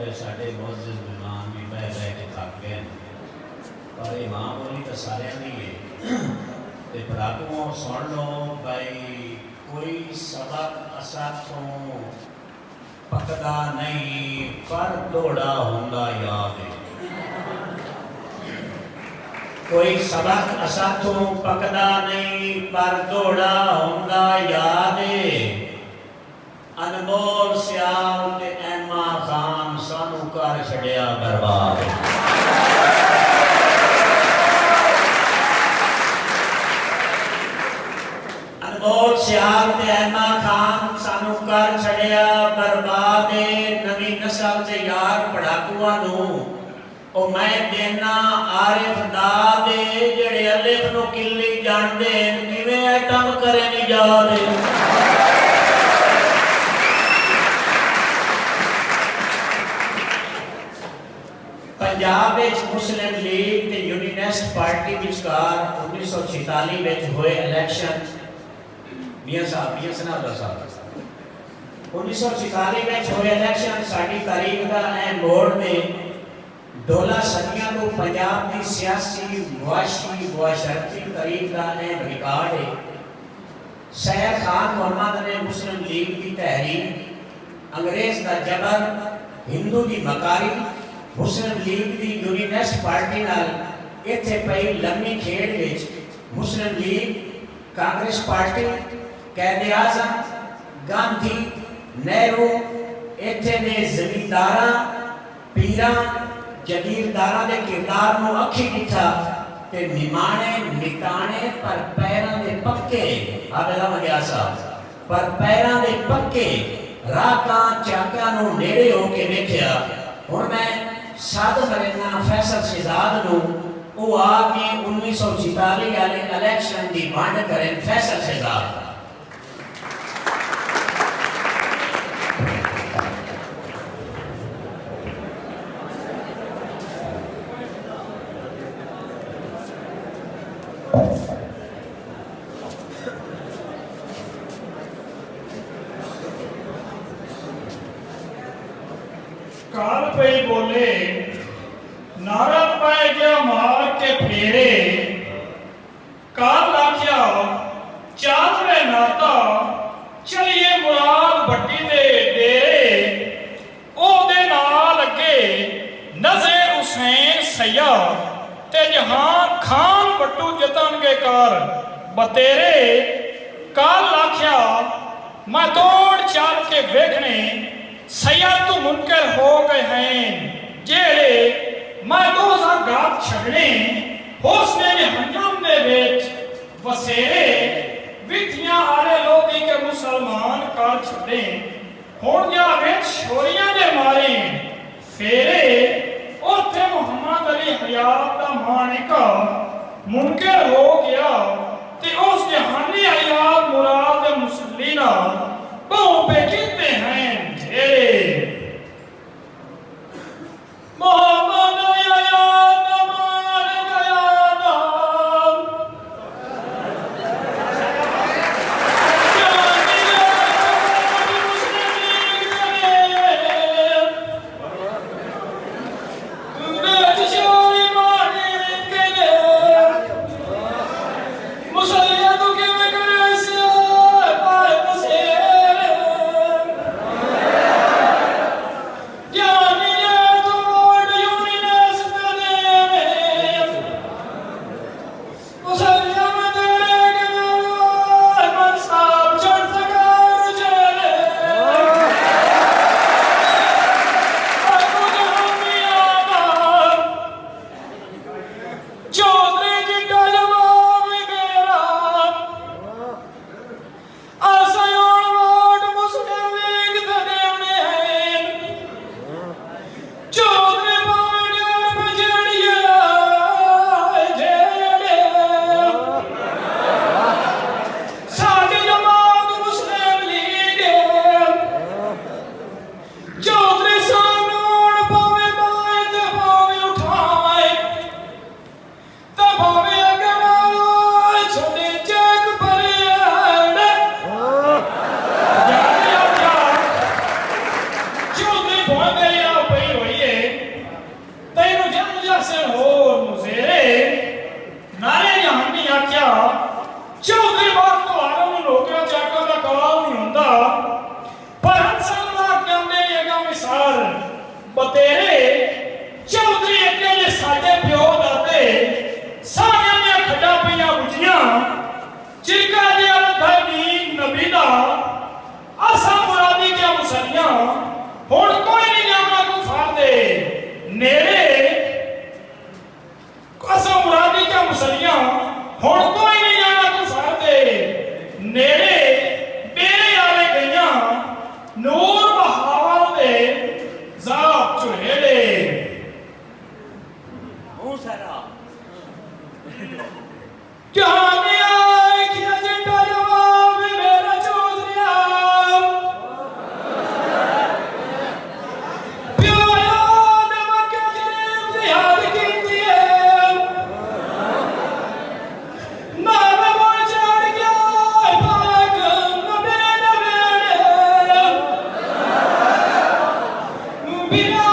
ते साडे मुअज़्ज़िज़ मेहमान भी बह बह के थक गए पर ये मां बोली तो सारे नहीं है ते भरातों सुन लो भाई कोई सबक असा तो पकदा नहीं पर दौड़ा होंदा याद है कोई सबक असा तो पकदा नहीं पर दौड़ा होंदा याद है अनमोल सियाल ते एमा खान सानू कर छड़िया बर्बाद अनमोल सियाल ते एमा खान सानू कर छड़िया बर्बाद नवी नस्ल ते यार पढ़ाकुआ नू ओ मैं देना आरिफ दाद जेड़े अलिफ नु किल्ली जानदे किवें आइटम करे नहीं जादे पंजाब मुस्लिम लीग ते यूनिनेस्ट पार्टी विचकार 1946 में हुए इलेक्शन मियां साहब 1946 में हुए इलेक्शन साडी तारीख का अहम मोड़ में डोला सदियां को पंजाब की सियासी मुआशी मुआशरती तारीख का अहम रिकॉर्ड है सैयद खान मोहम्मद ने मुस्लिम लीग की तहरीक अंग्रेज का जबर हिंदू की मकारी मुस्लिम लीग की यूनिनेस्ट पार्टी नाल इत्थे पई लम्मी खेड़ विच मुस्लिम लीग कांग्रेस पार्टी कैद आज़म गांधी नेहरू इत्थे दे जमींदारां पीरां जगीरदारां दे किरदार नूं अखी दिखा ते निमाणे मिटाणे पर पैरां दे पक्के आदला मगिया साहब पर पैरां दे पक्के राकां चाकां नूं नेड़े हो के वेखिया हुण मैं साद मरेना फैसल शहजाद नूं ओ आके 1946 वाले इलेक्शन दी वंड करें फैसल शहजाद काल पे बोले नारद पाए गया मार के फेरे काल लाख्या चादरे नाता चलिए मुराद भट्टी दे डेरे ओ दे नाल अगे नज़र हुसैन सैयद ते जहान खान बट्टू जतन के कार बतेरे काल लाख्या मैं दौड़ चाल के वेखने सैयद तो मुनकर हो गए हैं जेड़े मैं दोजा गात छड़ने होसने ने हंजाम दे बेच वसेरे विधियां आले लोगी के मुसलमान काल छड़े होड़ जा बेच छोरियां दे मारे फेरे ओथे मोहम्मद अली हयात दा मानिका मुनकर हो गया ते उस जहानी हयात मुराद मुसल्लीना बहु पे कहते हैं मोहम्मद मुसल्लिया तो क्या मैं कर ऐसा बतेरे चौधरी अगे ने साडे प्यो दादे सारियां दियां खड्डां पईयां बुझियां चिरका दिया लथाई नबी दा आसा मुरादी क्या मुसलियां हुण कोई नहीं जाना तू फाड़ दे नेड़े आसा मुरादी क्या मुसलियां हुण कोई नहीं जाना तू फाड़ दे नेड़े बेरे आले गईयां नूर बहावल दे ज़ाब चुहेड़े ओ सारा जहां गया किया जंडा जवाब मेरा चौधरिया प्यो याद मक्के शरीफ दी याद कीती है नाम मोड़ चढ़ गया पाक नबी दे बेड़े बिना